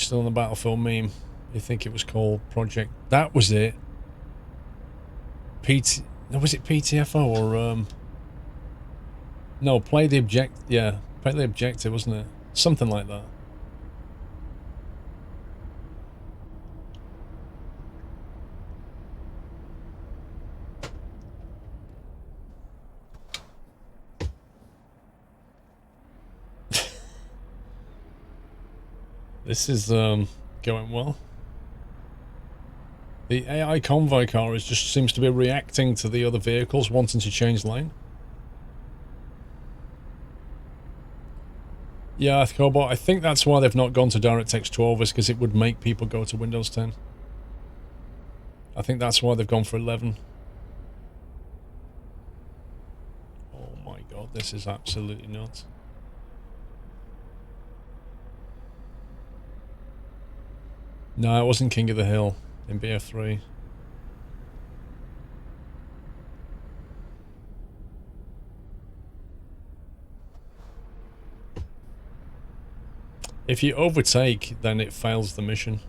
still on the Battlefield meme. You think it was called Project... That was it. No, was it PTFO or... No, Play the Object... Yeah, Play the Objective, wasn't it? Something like that. This is going well. The AI convoy car just seems to be reacting to the other vehicles wanting to change lane. Yeah, Cobalt, I think that's why they've not gone to DirectX 12, is because it would make people go to Windows 10. I think that's why they've gone for 11. Oh my god, this is absolutely nuts. No, it wasn't King of the Hill in BF3. If you overtake, then it fails the mission.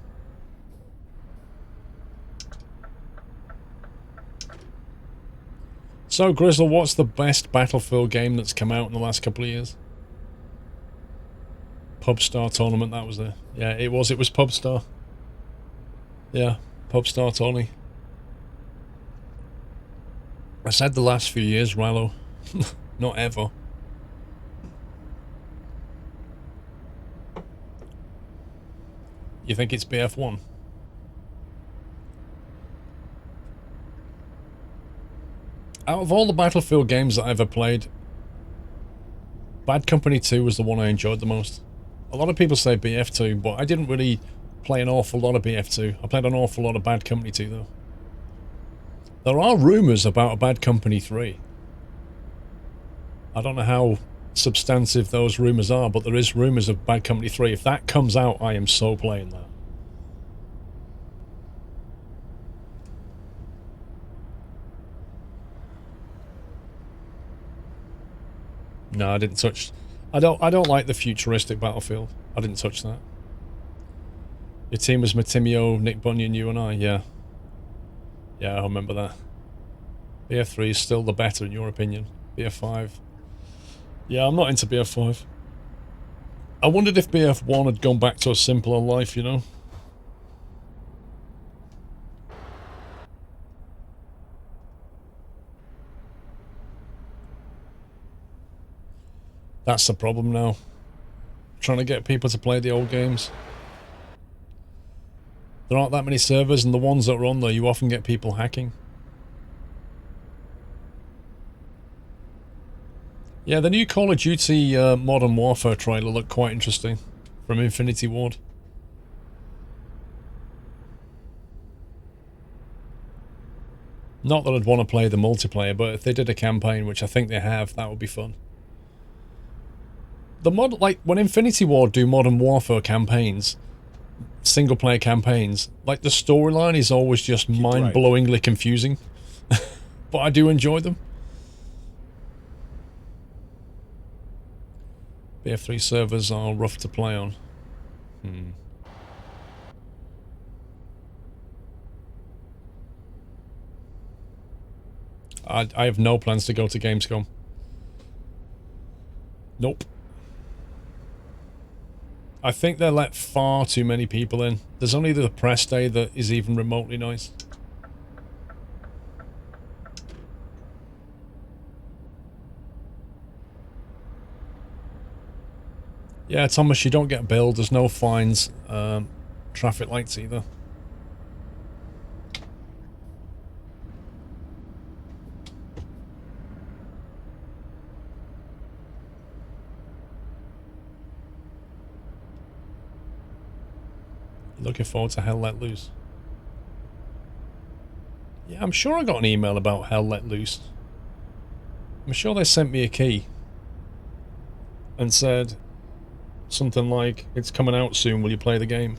So, Grizzle, what's the best Battlefield game that's come out in the last couple of years? Pubstar Tournament, that was it. Yeah, it was Pubstar. Yeah, Pubstar Tony. I said the last few years, Rilo. Not ever. You think it's BF1? Out of all the Battlefield games that I ever played, Bad Company 2 was the one I enjoyed the most. A lot of people say BF2, but I didn't really play an awful lot of BF2. I played an awful lot of Bad Company 2, though. There are rumours about a Bad Company 3. I don't know how substantive those rumours are, but there is rumours of Bad Company 3. If that comes out, I am so playing that. No, I didn't touch... I don't like the futuristic Battlefield. I didn't touch that. Your team was Matimio, Nick Bunyan, you and I, yeah. Yeah, I remember that. BF3 is still the better in your opinion. BF5. Yeah, I'm not into BF5. I wondered if BF1 had gone back to a simpler life, you know? That's the problem now. Trying to get people to play the old games. There aren't that many servers, and the ones that are on there, you often get people hacking. Yeah, the new Call of Duty Modern Warfare trailer looked quite interesting from Infinity Ward. Not that I'd want to play the multiplayer, but if they did a campaign, which I think they have, that would be fun. Like, when Infinity Ward do Modern Warfare campaigns, single-player campaigns, like, the storyline is always just mind-blowingly confusing. But I do enjoy them. BF3 servers are rough to play on. I have no plans to go to Gamescom. Nope. I think they let far too many people in. There's only the press day that is even remotely nice. Yeah, Thomas, you don't get billed. There's no fines. Traffic lights either. Looking forward to Hell Let Loose. Yeah, I'm sure I got an email about Hell Let Loose. I'm sure they sent me a key and said something like, it's coming out soon, will you play the game?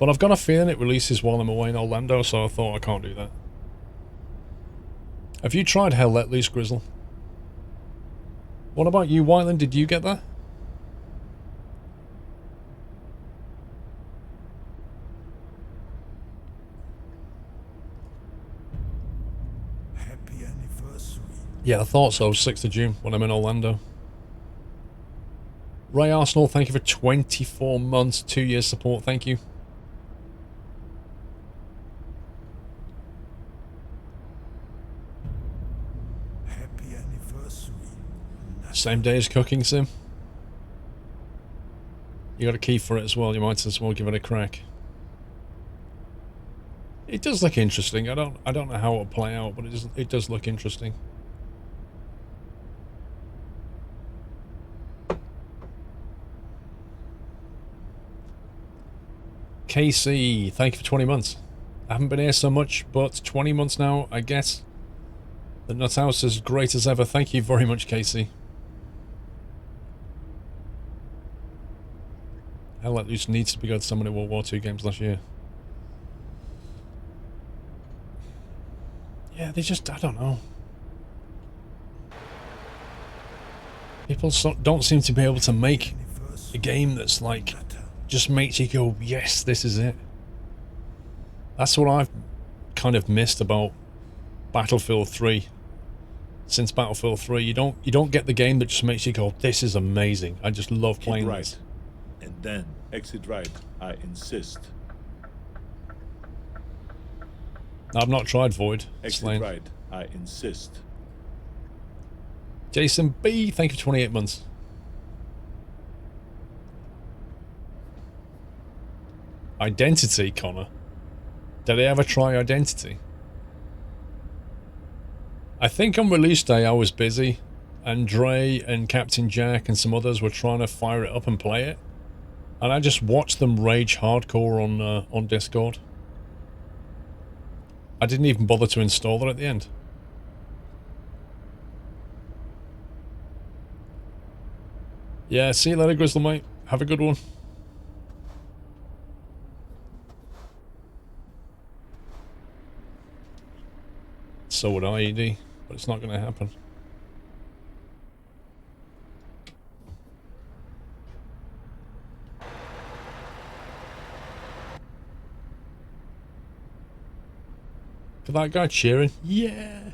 But I've got a feeling it releases while I'm away in Orlando, so I thought I can't do that. Have you tried Hell Let Loose, Grizzle? What about you, Wyland? Did you get that? Yeah, I thought so. 6th of June when I'm in Orlando. Ray Arsenal, thank you for 24 months, 2 years support. Thank you. Happy anniversary. Same day as Cooking Sim. You got a key for it as well. You might as well give it a crack. It does look interesting. I don't know how it'll play out, but it does look interesting. KC, thank you for 20 months. I haven't been here so much, but 20 months now, I guess. The Nut House is great as ever. Thank you very much, KC. Hell, at least needs to be good to so many World War II games last year. Yeah, they just, I don't know. People don't seem to be able to make a game that's like, just makes you go, yes, this is it. That's what I've kind of missed about Battlefield 3. Since Battlefield 3, you don't get the game that just makes you go, this is amazing. I just love playing right. this. And then exit right. I insist. I've not tried Void. Exit Slain. right. I insist. Jason B, thank you for 28 months. Identity, Connor. Did I ever try Identity? I think on release day I was busy, and Dre and Captain Jack and some others were trying to fire it up and play it, and I just watched them rage hardcore on Discord. I didn't even bother to install it at the end. Yeah, see you later, Grizzle mate. Have a good one. So would I, ED, but it's not going to happen. For that guy cheering, yeah.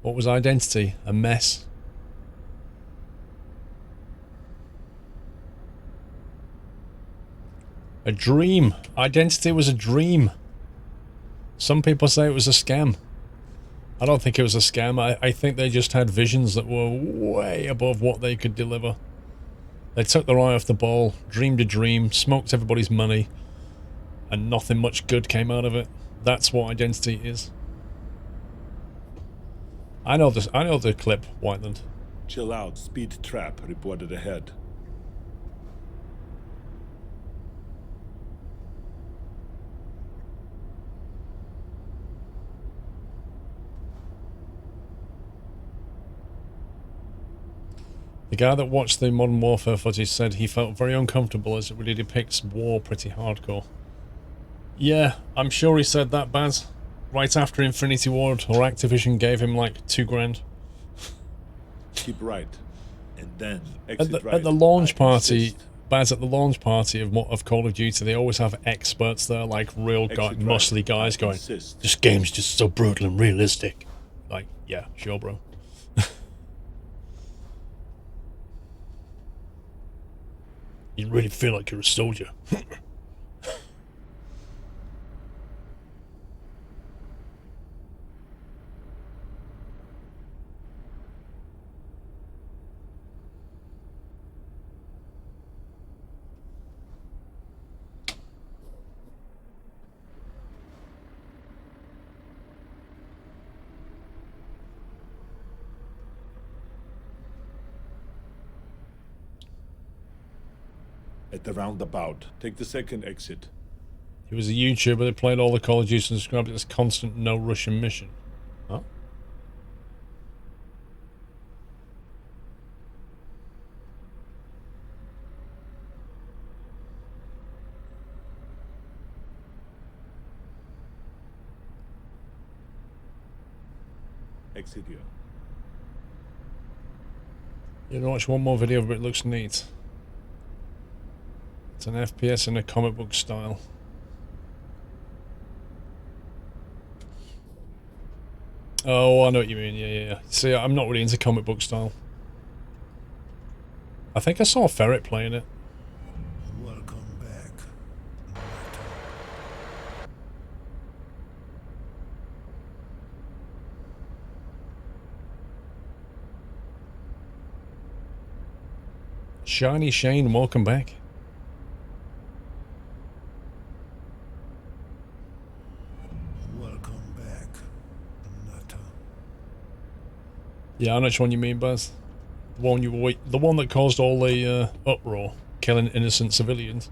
What was Identity? A mess. A dream. Identity was a dream. Some people say it was a scam. I don't think it was a scam. I think they just had visions that were way above what they could deliver. They took their eye off the ball, dreamed a dream, smoked everybody's money, and nothing much good came out of it. That's what Identity is. I know this. I know the clip, Whiteland. Chill out. Speed trap reported ahead. The guy that watched the Modern Warfare footage said he felt very uncomfortable as it really depicts war pretty hardcore. Yeah, I'm sure he said that, Baz. Right after Infinity Ward or Activision gave him like $2 grand. Keep right. And then exit right. At the launch party, Baz, at the launch party of Call of Duty, they always have experts there, like real muscly guys going, this game's just so brutal and realistic. Like, yeah, sure, bro. You really feel like you're a soldier. At the roundabout. Take the second exit. He was a YouTuber that played all the Call of Duty and described it as constant no Russian mission. Huh? Exit here. You can watch one more video, but it looks neat. It's an FPS in a comic book style. Oh, I know what you mean. Yeah, yeah, yeah. See, I'm not really into comic book style. I think I saw a ferret playing it. Welcome back. Shiny Shane, welcome back. Welcome back, Nutter. Yeah, I know which one you mean, Baz. The one that caused all the uproar, killing innocent civilians.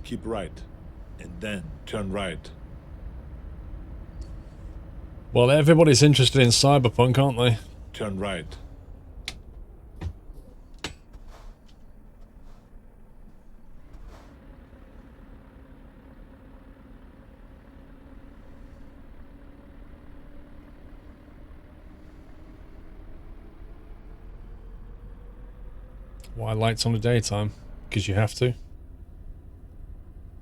Keep right, and then turn right. Well, everybody's interested in Cyberpunk, aren't they? Turn right. Why lights on the daytime? Because you have to.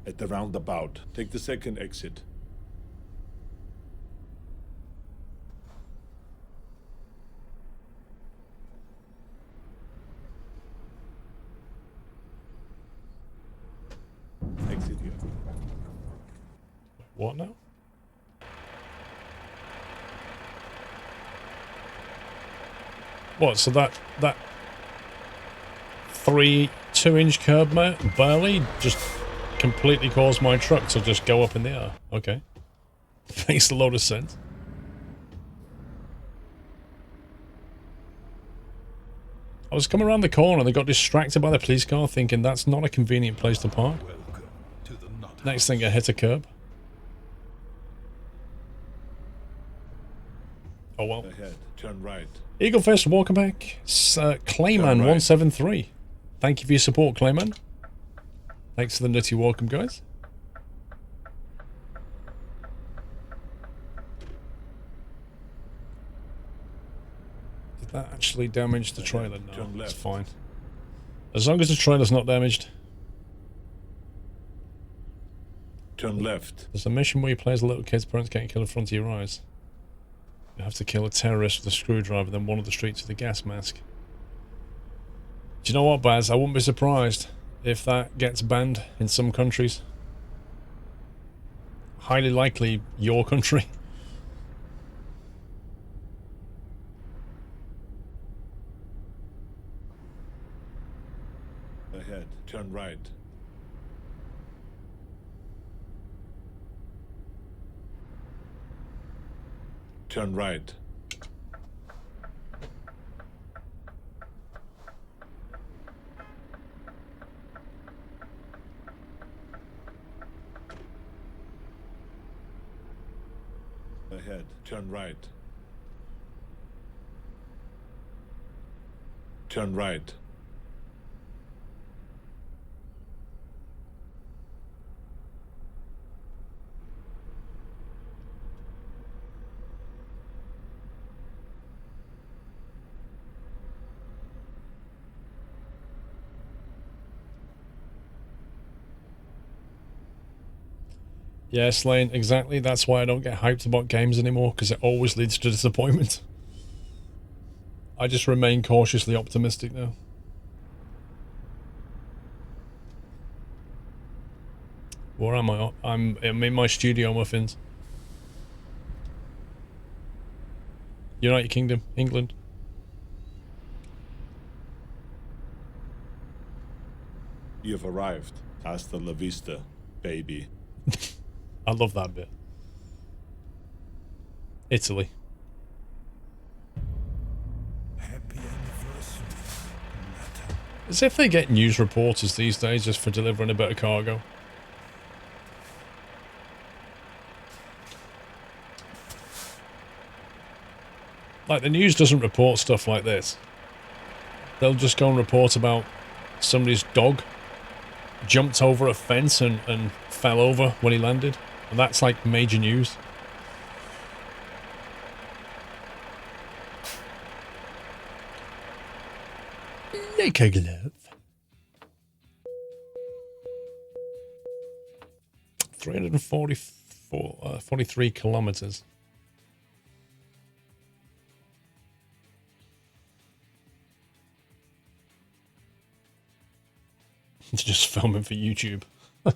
At the roundabout, take the second exit. Exit here. What now? What? So that 2-inch curb, mate, barely just completely caused my truck to just go up in the air. Okay, makes a lot of sense. I was coming around the corner, they got distracted by the police car, thinking that's not a convenient place to park. Welcome to the Nut Next thing, I hit a curb. Oh well. Ahead, turn right. Eaglefist, welcome back. Clayman173. Thank you for your support, Clayman. Thanks for the nutty welcome, guys. Did that actually damage the trailer? No, it's fine. As long as the trailer's not damaged. Turn left. There's a mission where you play as a little kid's parents getting killed in front of your eyes. You have to kill a terrorist with a screwdriver, then wander the streets with a gas mask. Do you know what, Baz? I wouldn't be surprised if that gets banned in some countries. Highly likely your country. Ahead, turn right. Turn right. Ahead, turn right. Turn right. Yes, Lane, exactly. That's why I don't get hyped about games anymore, because it always leads to disappointment. I just remain cautiously optimistic now. Where am I? I'm in my studio, muffins. United Kingdom, England. You've arrived. Hasta la vista, baby. I love that bit. Italy. Happy anniversary, Nutter. As if they get news reporters these days just for delivering a bit of cargo. Like, the news doesn't report stuff like this. They'll just go and report about somebody's dog jumped over a fence and fell over when he landed. And that's like major news. Like a glove. 43 kilometers. It's just filming for YouTube. I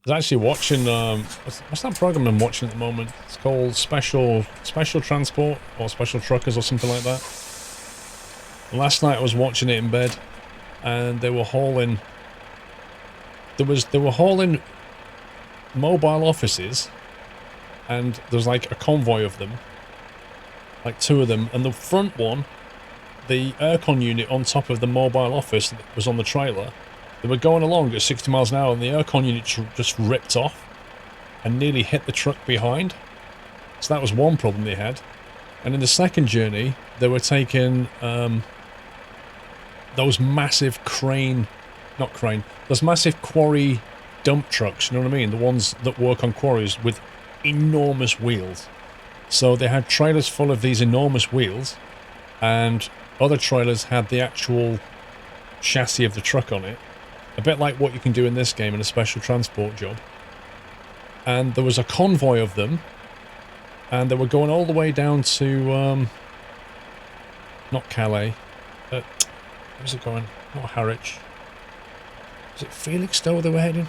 was actually watching, what's that program I'm watching at the moment? It's called Special Transport, or Special Truckers, or something like that. And last night I was watching it in bed, and they were hauling, they were hauling mobile offices, and there's like a convoy of them, like 2 of them, and the front one, the aircon unit on top of the mobile office that was on the trailer, they were going along at 60 miles an hour, and the aircon unit just ripped off and nearly hit the truck behind. So that was one problem they had. And in the second journey, they were taking those massive those massive quarry dump trucks, you know what I mean? The ones that work on quarries with enormous wheels. So they had trailers full of these enormous wheels, and other trailers had the actual chassis of the truck on it. A bit like what you can do in this game in a special transport job. And there was a convoy of them, and they were going all the way down to, not Calais, where was it going? Not Harwich. Was it Felixstowe they were heading?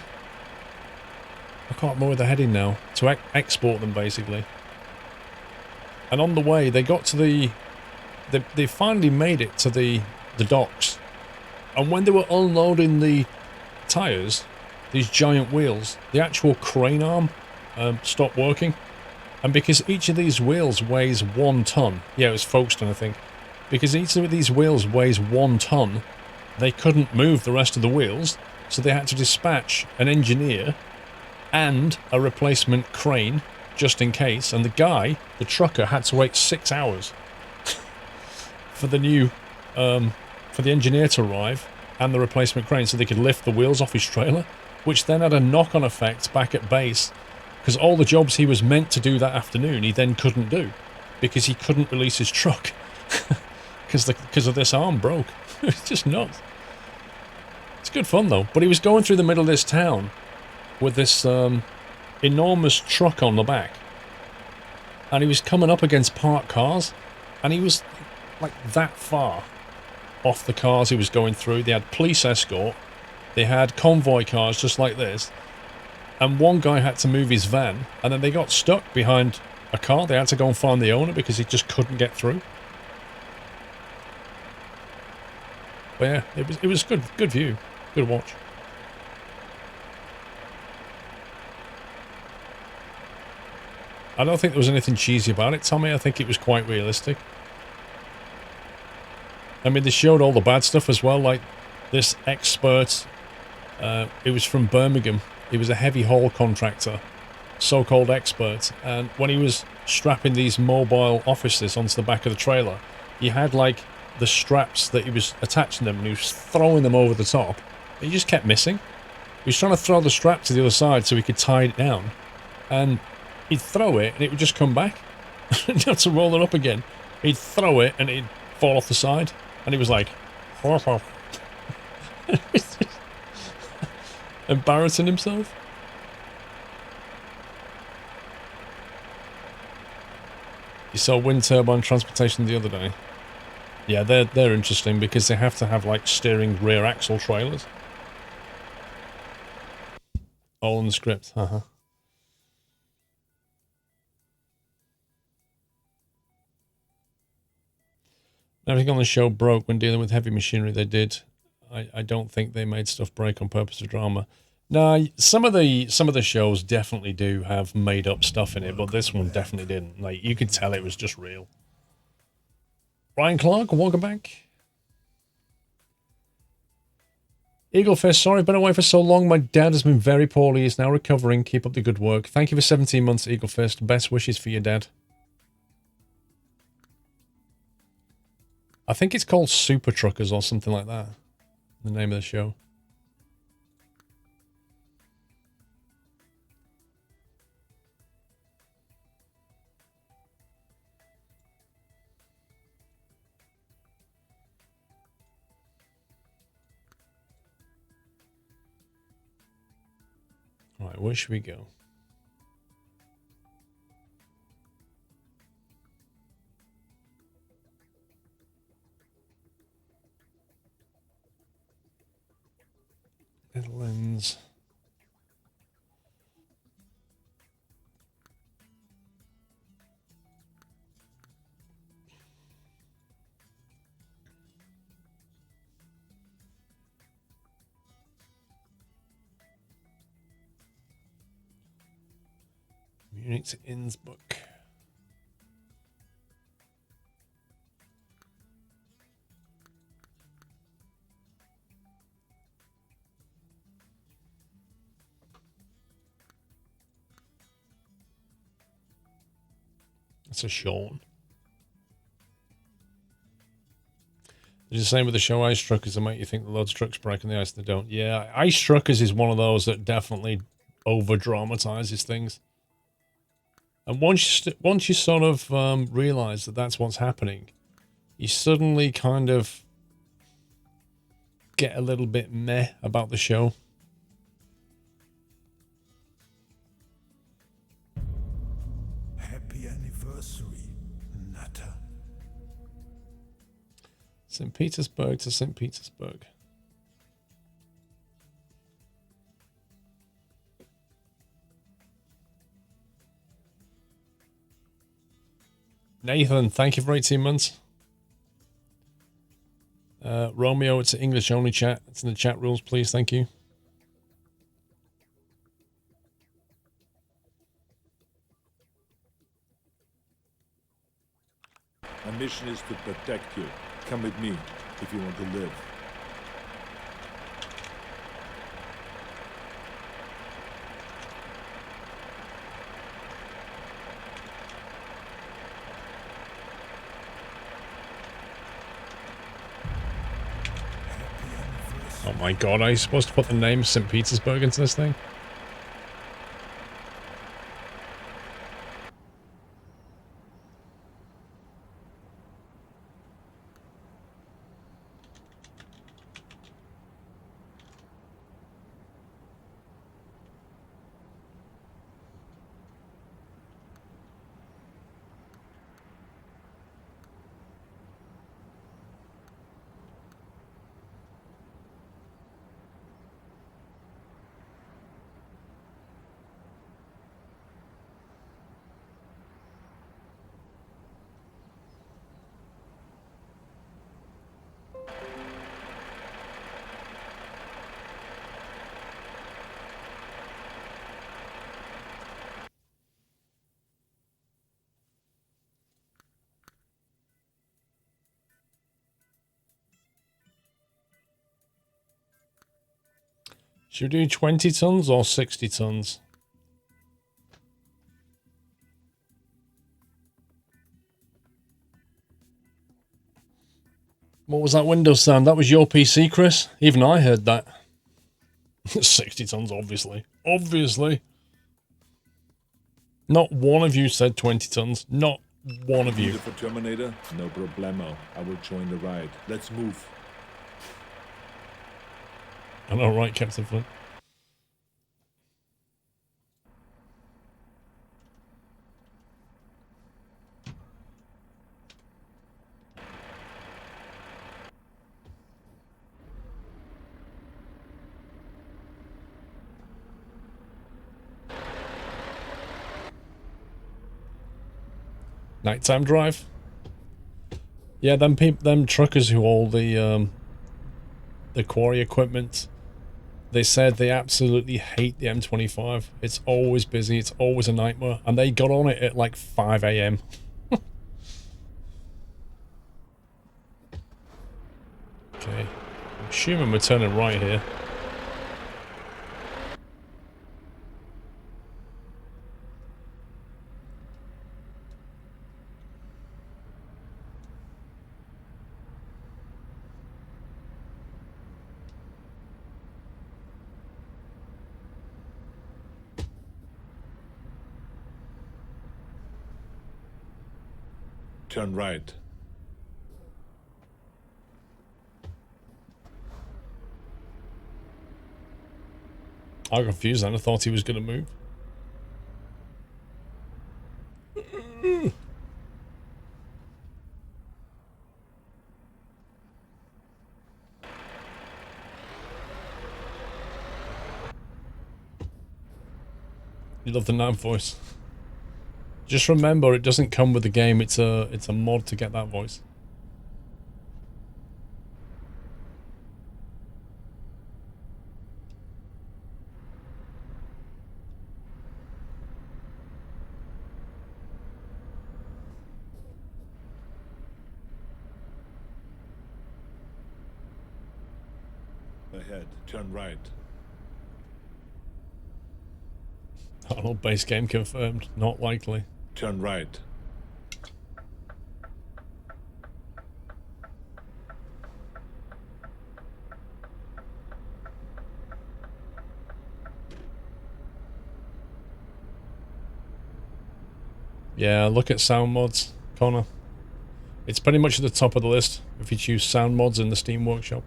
I can't remember where they're heading now. To export them, basically. And on the way, they got to they finally made it to the docks. And when they were unloading the tyres, these giant wheels, the actual crane arm stopped working. And because each of these wheels weighs 1 ton, yeah, it was Folkestone, I think. Because each of these wheels weighs 1 ton, they couldn't move the rest of the wheels, so they had to dispatch an engineer and a replacement crane just in case. And the trucker, had to wait 6 hours for the engineer to arrive and the replacement crane so they could lift the wheels off his trailer, which then had a knock-on effect back at base, because all the jobs he was meant to do that afternoon he then couldn't do because he couldn't release his truck because of this arm broke. It's just nuts. It's good fun though. But he was going through the middle of this town with this enormous truck on the back, and he was coming up against parked cars, and he was like that far off the cars he was going through. They had police escort, they had convoy cars just like this, and one guy had to move his van, and then they got stuck behind a car. They had to go and find the owner because he just couldn't get through. But yeah, it was good view, good watch. I don't think there was anything cheesy about it, Tommy. I think it was quite realistic. I mean, they showed all the bad stuff as well, like this expert, it was from Birmingham. He was a heavy haul contractor, so-called expert, and when he was strapping these mobile offices onto the back of the trailer, he had like the straps that he was attaching them, and he was throwing them over the top. He just kept missing. He was trying to throw the strap to the other side so he could tie it down, and he'd throw it and it would just come back. He'd have to roll it up again. He'd throw it and it'd fall off the side, and he was like embarrassing himself. You saw wind turbine transportation the other day. Yeah, they're interesting because they have to have like steering rear axle trailers. All in the script, Everything on the show broke when dealing with heavy machinery. They did. I don't think they made stuff break on purpose for drama. No, some of the shows definitely do have made up stuff in it, but this one definitely didn't. Like, you could tell it was just real. Ryan Clark, welcome back. Eaglefist, sorry, been away for so long. My dad has been very poorly. He's now recovering. Keep up the good work. Thank you for 17 months, Eaglefist. Best wishes for your dad. I think it's called Super Truckers or something like that. The name of the show. Right, where should we go? Netherlands. Munich to Innsbruck. That's a Sean. It's the same with the show Ice Truckers that make you think the loads of trucks break on the ice and they don't. Yeah, Ice Truckers is one of those that definitely over dramatizes things. And once you sort of realize that that's what's happening, you suddenly kind of get a little bit meh about the show. Happy anniversary, Nutter. St. Petersburg to St. Petersburg. Nathan, thank you for 18 months. Romeo, it's an English only chat. It's in the chat rules, please. Thank you. My mission is to protect you. Come with me if you want to live. Oh my god, are you supposed to put the name St. Petersburg into this thing? Should we do 20 tons or 60 tons? What was that Windows sound? That was your PC, Chris? Even I heard that. 60 tons, obviously. Obviously. Not one of you said 20 tons. Not one of you. For Terminator? No problemo. I will join the ride. Let's move. I know, right, Captain Flint? Nighttime drive? Yeah, them truckers who haul the quarry equipment, they said they absolutely hate the M25. It's always busy, it's always a nightmare, and they got on it at like 5 a.m. Okay, I'm assuming we're turning right here. Turn right. I got confused then. I thought he was going to move. You love the knife voice. Just remember, it doesn't come with the game. It's a mod to get that voice. Ahead. Turn right. Oh, base game confirmed. Not likely. Turn right. Yeah, look at sound mods, Connor. It's pretty much at the top of the list if you choose sound mods in the Steam Workshop.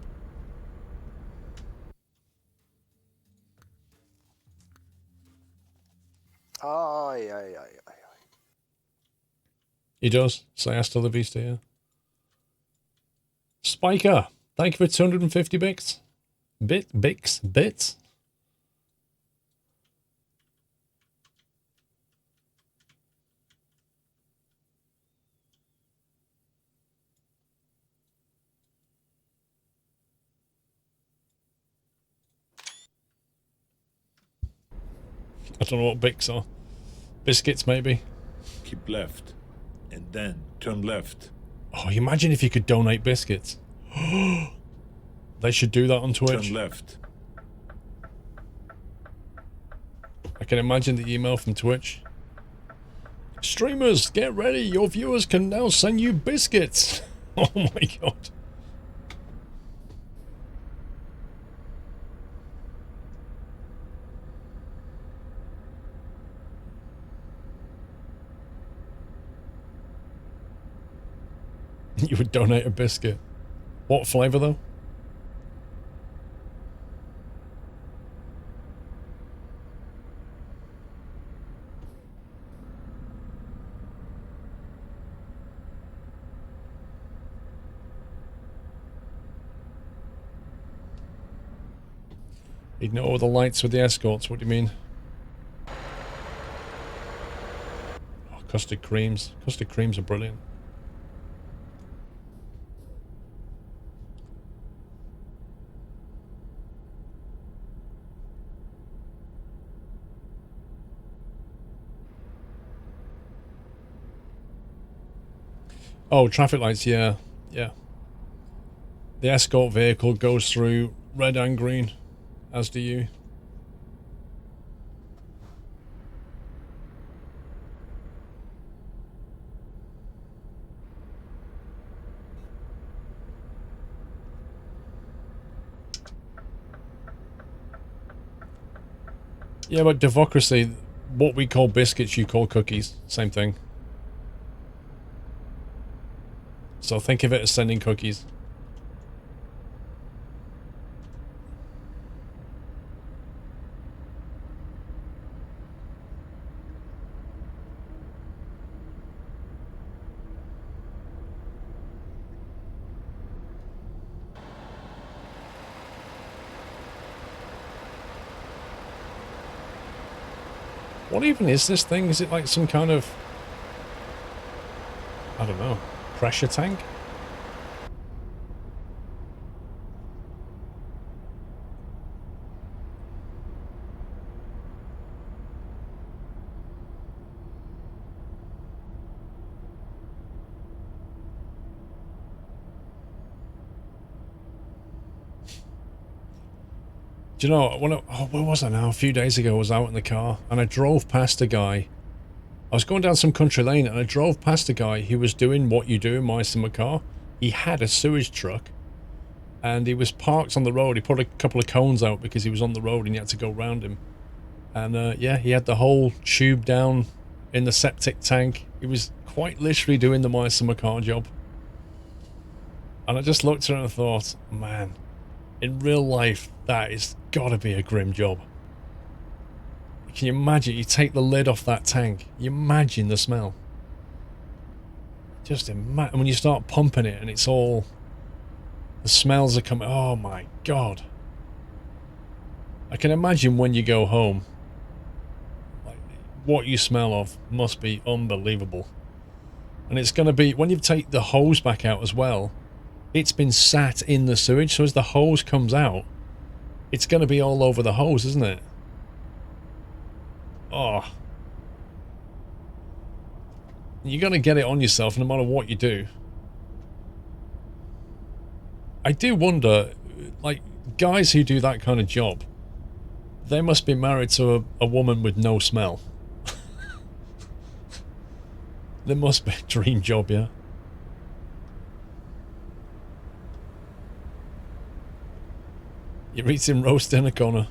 Ay, ay, ay, ay. He does. Say hasta la vista, yeah. Spiker, thank you for 250 bits. Bits? I don't know what Bix are. Biscuits, maybe. Keep left. And then turn left. Oh, imagine if you could donate biscuits. They should do that on Twitch. Turn left. I can imagine the email from Twitch. Streamers, get ready. Your viewers can now send you biscuits. Oh my god. You would donate a biscuit. What flavour though? Ignore the lights with the escorts, what do you mean? Oh, custard creams. Custard creams are brilliant. Oh, traffic lights, yeah. Yeah. The escort vehicle goes through red and green, as do you. Yeah, but democracy, what we call biscuits, you call cookies. Same thing. So think of it as sending cookies. What even is this thing? Is it like some kind of, I don't know, pressure tank? Do you know, where was I now? A few days ago I was out in the car and I drove past a guy. I was going down some country lane and I drove past a guy who was doing what you do in my summer car. He had a sewage truck and he was parked on the road. He put a couple of cones out because he was on the road and you had to go round him. And yeah, he had the whole tube down in the septic tank. He was quite literally doing the my summer car job. And I just looked at it and I thought, man, in real life, that is gotta be a grim job. Can you imagine? You take the lid off that tank. You imagine the smell. Just imagine when you start pumping it and it's all... The smells are coming... Oh my god. I can imagine when you go home. Like, what you smell of must be unbelievable. And it's going to be... When you take the hose back out as well, it's been sat in the sewage. So as the hose comes out, it's going to be all over the hose, isn't it? Oh. You're going to get it on yourself no matter what you do. I do wonder, like, guys who do that kind of job, they must be married to a woman with no smell. There must be a dream job, yeah. You're eating roast dinner, Connor.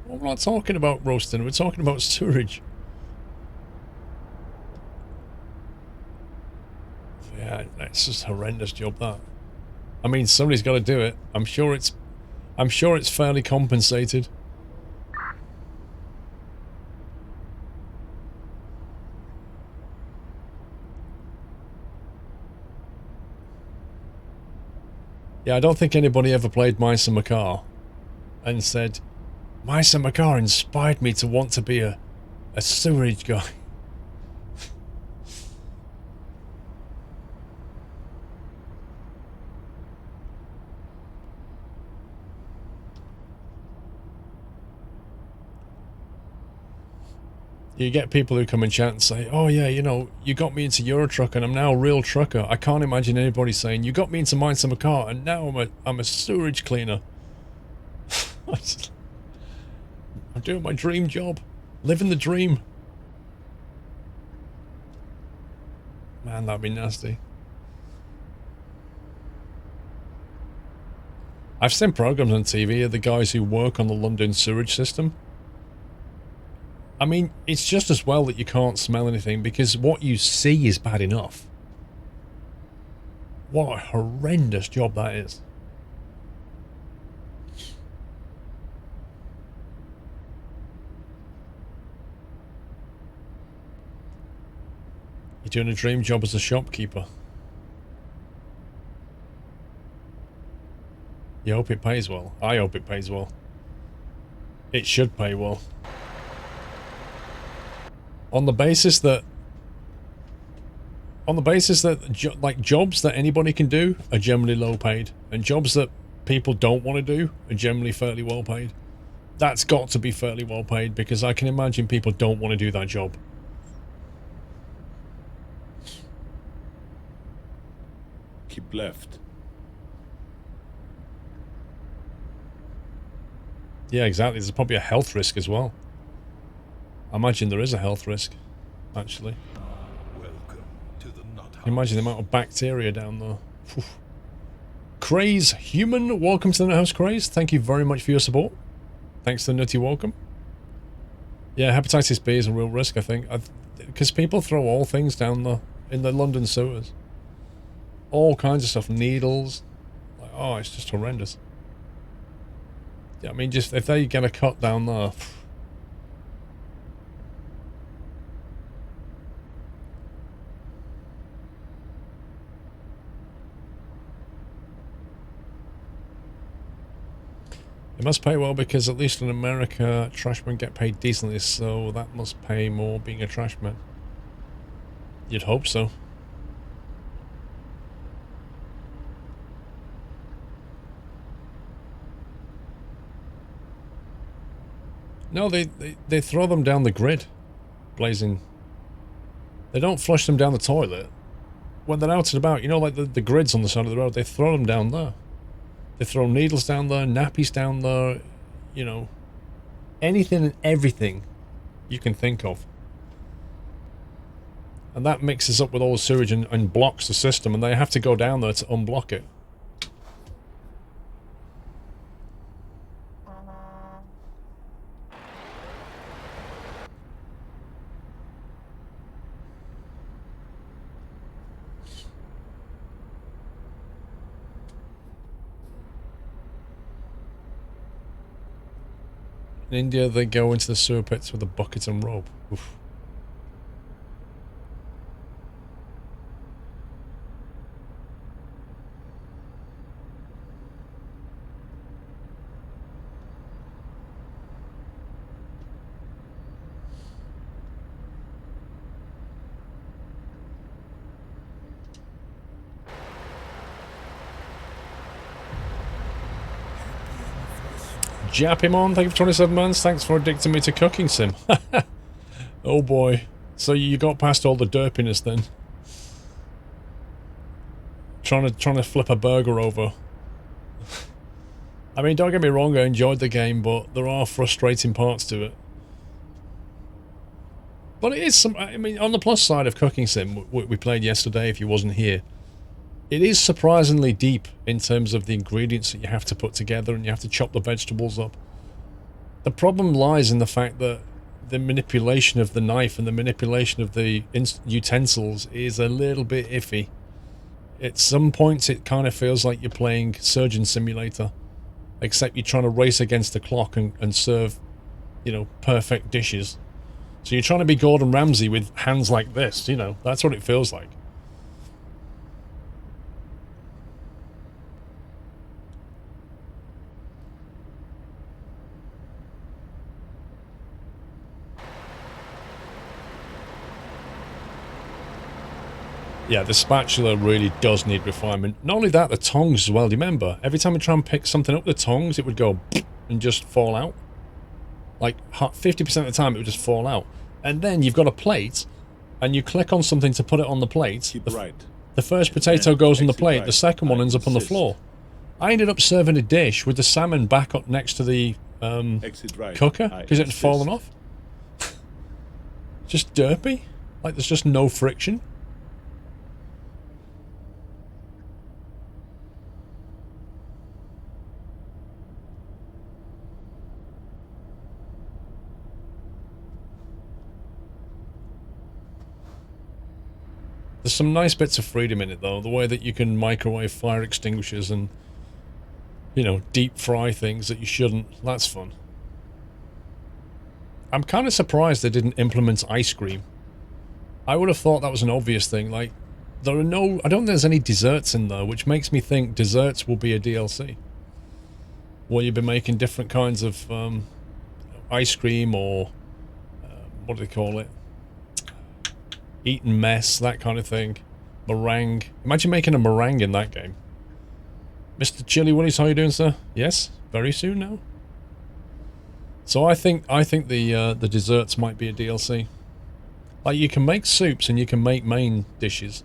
Well, we're not talking about roast dinner, we're talking about sewerage. Yeah, that's just a horrendous job, that. I mean, somebody's got to do it. I'm sure it's fairly compensated. Yeah, I don't think anybody ever played Mice and Macar and said, Mice and Macar inspired me to want to be a sewerage guy. You get people who come in chat and say, oh yeah, you know, you got me into Eurotruck and I'm now a real trucker. I can't imagine anybody saying, you got me into Mines and Macar and now I'm a sewerage cleaner. I'm doing my dream job. Living the dream. Man, that'd be nasty. I've seen programs on TV of the guys who work on the London sewage system. I mean, it's just as well that you can't smell anything because what you see is bad enough. What a horrendous job that is. You're doing a dream job as a shopkeeper. You hope it pays well. I hope it pays well. It should pay well. On the basis that like jobs that anybody can do are generally low paid, and jobs that people don't want to do are generally fairly well paid. That's got to be fairly well paid because I can imagine people don't want to do that job. Keep left. Yeah, exactly. There's probably a health risk as well. I imagine there is a health risk, actually. Welcome to the nut house. Imagine the amount of bacteria down there. Whew. Craze Human, welcome to the Nut House, Craze. Thank you very much for your support. Thanks for the nutty welcome. Yeah, hepatitis B is a real risk, I think. Because people throw all things down there in the London sewers. All kinds of stuff, needles. Like, oh, it's just horrendous. Yeah, I mean, just if they get a cut down there... It must pay well because at least in America, trashmen get paid decently, so that must pay more being a trashman. You'd hope so. No, they throw them down the grid, blazing. They don't flush them down the toilet. When they're out and about, you know, like the grids on the side of the road, they throw them down there. They throw needles down there, nappies down there, you know, anything and everything you can think of. And that mixes up with all the sewage and blocks the system, and they have to go down there to unblock it. In India, they go into the sewer pits with a bucket and rope. Oof. Japimon, thank you for 27 months. Thanks for addicting me to cooking sim. Oh boy. So you got past all the derpiness then. Trying to flip a burger over. I mean, don't get me wrong, I enjoyed the game, but there are frustrating parts to it. But it is some, I mean, on the plus side of cooking sim, we played yesterday if you wasn't here, it is surprisingly deep in terms of the ingredients that you have to put together, and you have to chop the vegetables up. The problem lies in the fact that the manipulation of the knife and the manipulation of the utensils is a little bit iffy. At some points it kind of feels like you're playing Surgeon Simulator, except you're trying to race against the clock and serve, you know, perfect dishes. So you're trying to be Gordon Ramsay with hands like this, you know, that's what it feels like. Yeah, the spatula really does need refinement. Not only that, the tongs as well. Do you remember? Every time I try and pick something up, the tongs, it would go and just fall out. Like 50% of the time, it would just fall out. And then you've got a plate, and you click on something to put it on the plate. Keep right. The first potato goes on the plate, right. the second one ends up on the floor. I ended up serving a dish with the salmon back up next to the cooker, because it had fallen off. Just derpy. Like, there's just no friction. There's some nice bits of freedom in it, though. The way that you can microwave fire extinguishers and, you know, deep fry things that you shouldn't. That's fun. I'm kind of surprised they didn't implement ice cream. I would have thought that was an obvious thing. Like, there are no... I don't think there's any desserts in there, which makes me think desserts will be a DLC. Where you've been making different kinds of ice cream or... what do they call it? Eaten mess, that kind of thing. Meringue. Imagine making a meringue in that game. Mr. Chili Willis, how you doing, sir? Yes, very soon now. So I think the desserts might be a DLC. Like, you can make soups and you can make main dishes,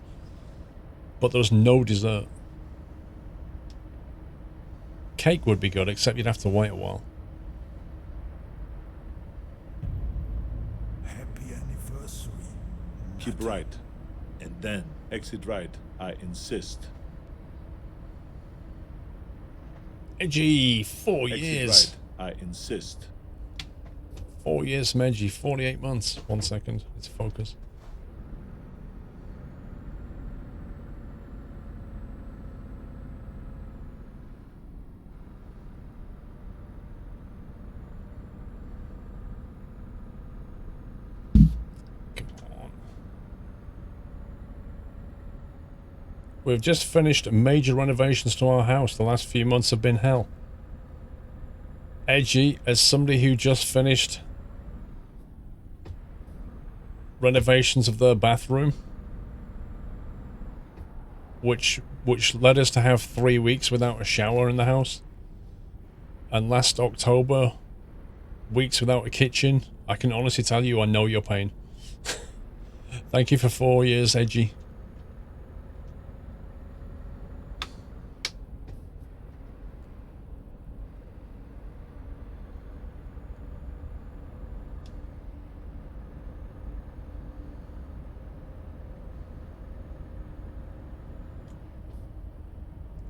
but there's no dessert. Cake would be good, except you'd have to wait a while. Keep right, and then exit right. I insist. Edgy, 4 years. Exit right. I insist. 4 years from Edgy, 48 months. 1 second, let's focus. We've just finished major renovations to our house. The last few months have been hell. Edgy, as somebody who just finished renovations of their bathroom, which led us to have 3 weeks without a shower in the house, and last October, weeks without a kitchen. I can honestly tell you, I know your pain. Thank you for 4 years, Edgy.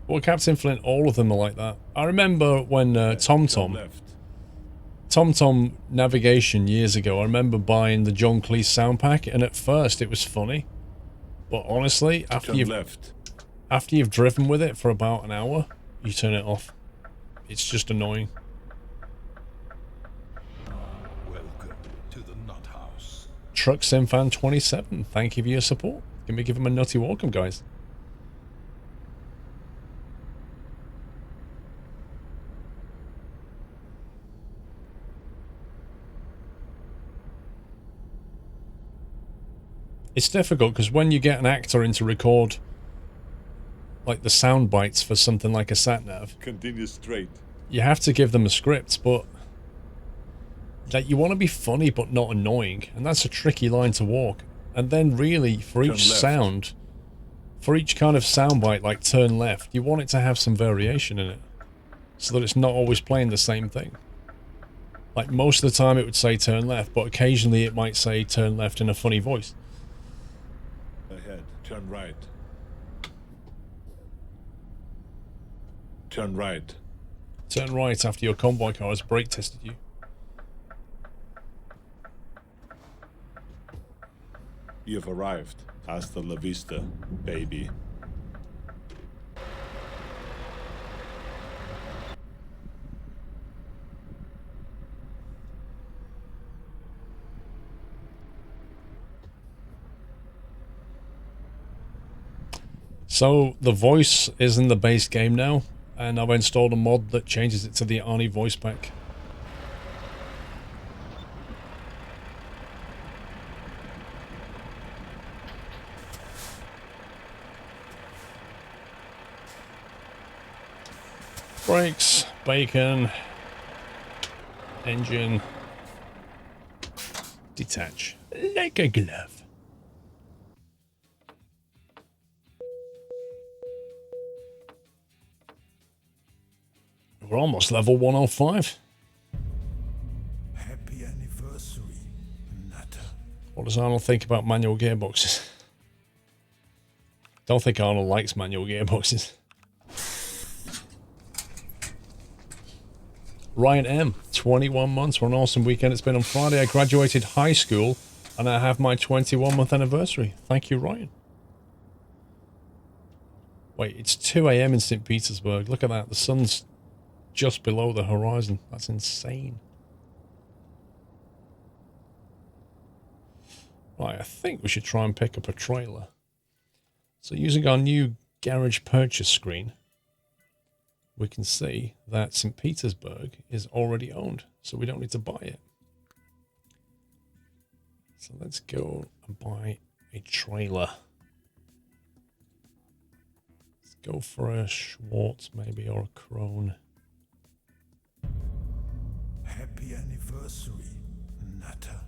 Well, Captain Flint, all of them are like that. I remember when TomTom Navigation years ago, I remember buying the John Cleese sound pack, and at first it was funny. But honestly, after you've driven with it for about an hour, you turn it off. It's just annoying. Truck Sim Fan 27. Thank you for your support. Can we give him a nutty welcome, guys? It's difficult because when you get an actor in to record like the sound bites for something like a sat-nav, Continue straight. you have to give them a script, but like you want to be funny but not annoying, and that's a tricky line to walk. And then really for each sound, for each kind of soundbite like turn left, you want it to have some variation in it so that it's not always playing the same thing. Like most of the time it would say turn left, but occasionally it might say turn left in a funny voice. Ahead. Turn right. Turn right. Turn right after your convoy car has brake tested you. You've arrived. Hasta la vista, baby. So the voice is in the base game now, and I've installed a mod that changes it to the Arnie voice pack. Brakes, bacon, engine, detach, like a glove. We're almost level 105. Happy anniversary, Nutter. What does Arnold think about manual gearboxes? Don't think Arnold likes manual gearboxes. Ryan M, 21 months for an awesome weekend. It's been on Friday. I graduated high school and I have my 21-month anniversary. Thank you, Ryan. Wait, it's 2 a.m. in St. Petersburg. Look at that. The sun's just below the horizon. That's insane. Right, I think we should try and pick up a trailer. So using our new garage purchase screen, we can see that St. Petersburg is already owned, so we don't need to buy it. So let's go and buy a trailer. Let's go for a Schwartz maybe, or a Krone. Happy anniversary, Nutter.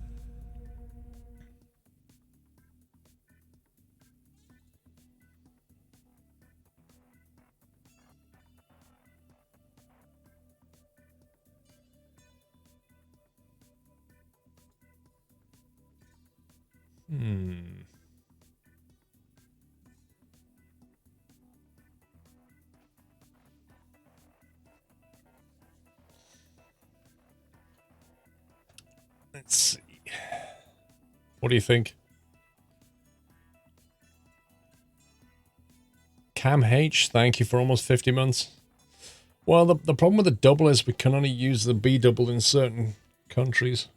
Let's see. What do you think? Cam H, thank you for almost 50 months. Well, the problem with the double is we can only use the B double in certain countries.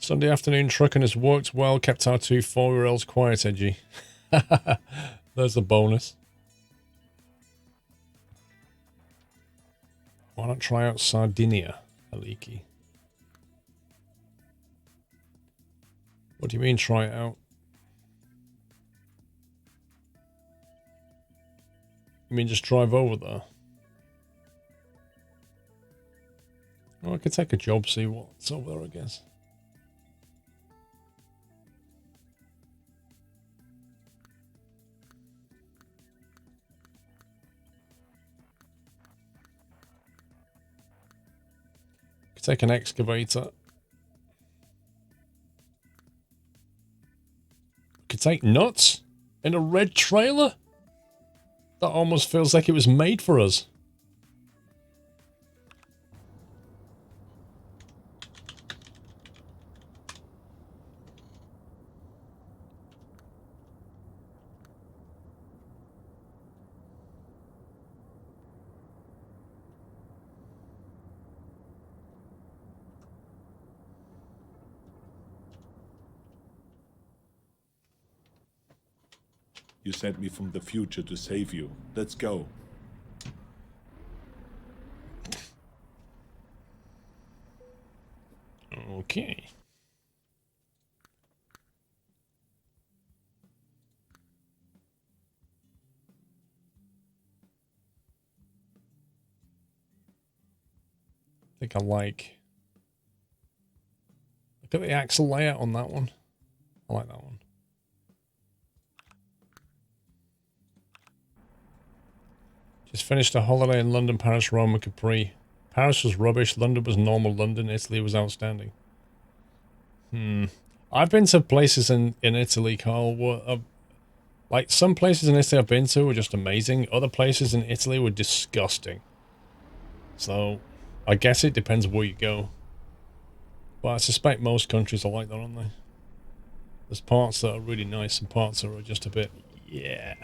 Sunday afternoon trucking has worked well, kept our 2 4-year-olds quiet, edgy. There's a bonus. Why not try out Sardinia, Aliki? What do you mean try it out? You mean just drive over there? Well, I could take a job, see what's over there, I guess. Take an excavator. Could take nuts in a red trailer? That almost feels like it was made for us. You sent me from the future to save you. Let's go. Okay. I think I like... Look at the axle layout on that one. I like that one. Just finished a holiday in London, Paris, Rome, and Capri. Paris was rubbish. London was normal. London, Italy was outstanding. I've been to places in Italy, Carl. Like, some places in Italy I've been to were just amazing. Other places in Italy were disgusting. So, I guess it depends where you go. But I suspect most countries are like that, aren't they? There's parts that are really nice and parts that are just a bit... Yeah.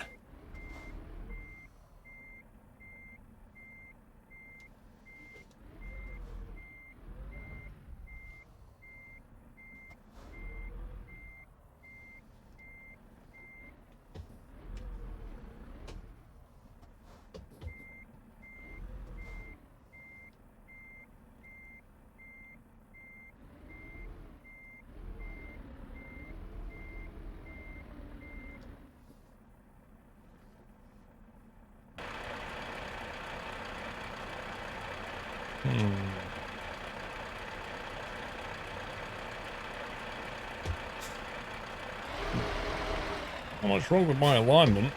Not much wrong with my alignment.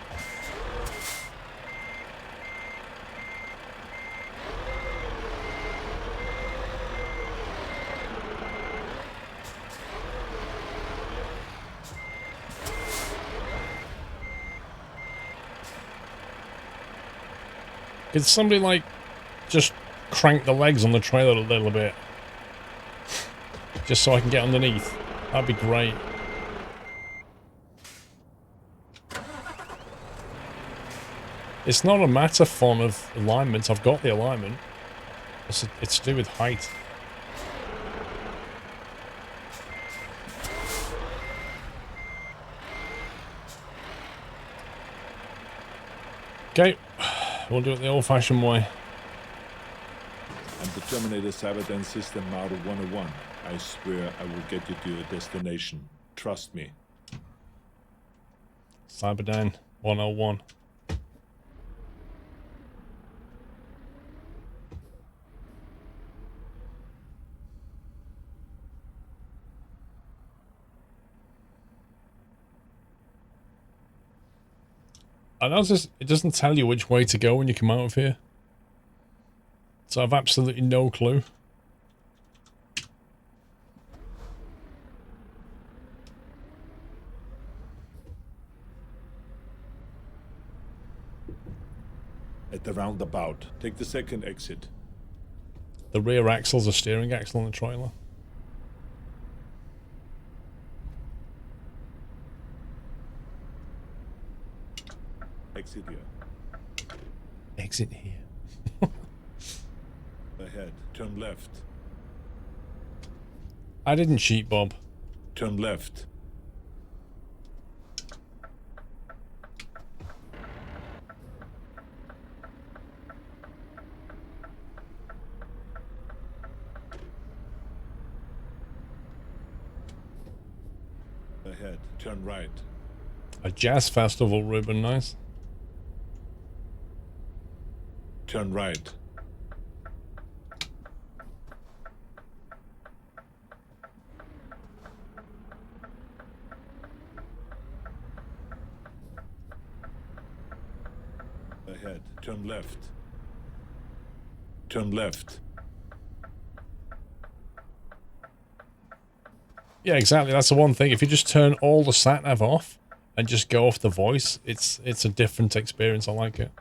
Could somebody, like, just crank the legs on the trailer a little bit? Just so I can get underneath. That'd be great. It's not a matter form of alignment. I've got the alignment. It's to do with height. Okay. We'll do it the old-fashioned way. I'm the Terminator Cyberdyne System Model 101. I swear I will get you to your destination. Trust me. Cyberdyne 101. I noticed it doesn't tell you which way to go when you come out of here. So I've absolutely no clue. At the roundabout, take the second exit. The rear axle's a steering axle on the trailer. Exit here. Exit here. Ahead. Turn left. I didn't cheat, Bob. Turn left. Ahead. Turn right. A jazz festival, Ruben, nice. Turn right. Ahead. Turn left. Turn left. Yeah, exactly. That's the one thing. If you just turn all the sat-nav off and just go off the voice, it's a different experience. I like it.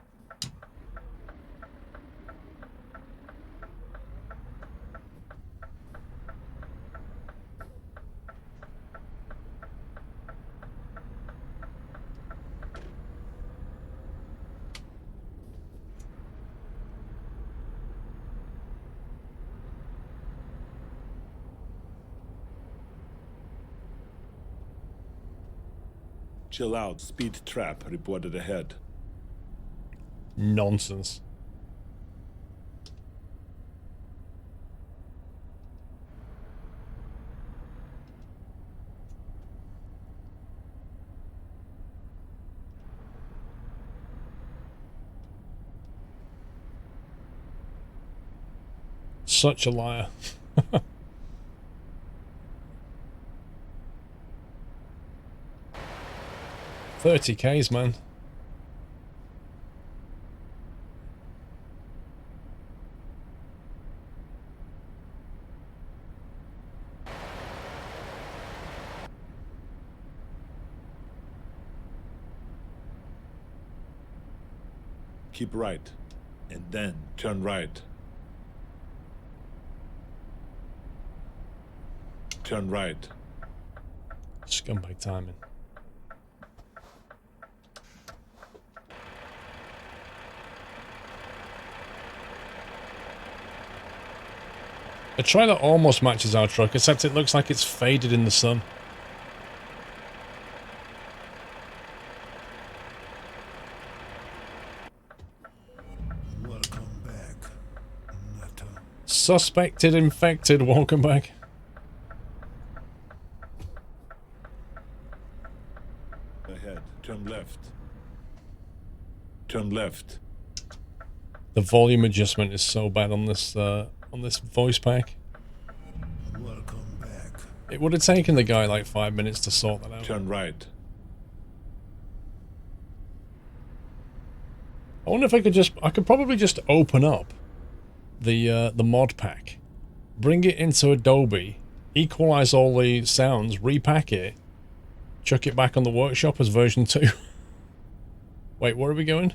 Chill out. Speed trap reported ahead. Nonsense. Such a liar. 30 Ks, man. Keep right. And then turn right. Turn right. Scumbag timing. A trailer almost matches our truck, except it looks like it's faded in the sun. Welcome back, Nutter. Suspected infected, welcome back. Ahead. Turn left. Turn left. The volume adjustment is so bad on this voice pack. Welcome back. It would have taken the guy like 5 minutes to sort that out. Turn right. I wonder if I could probably just open up the mod pack, bring it into Adobe, equalize all the sounds, repack it, chuck it back on the workshop as version 2. Wait, where are we going?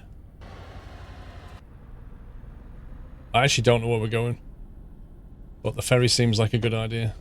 I actually don't know where we're going, but the ferry seems like a good idea.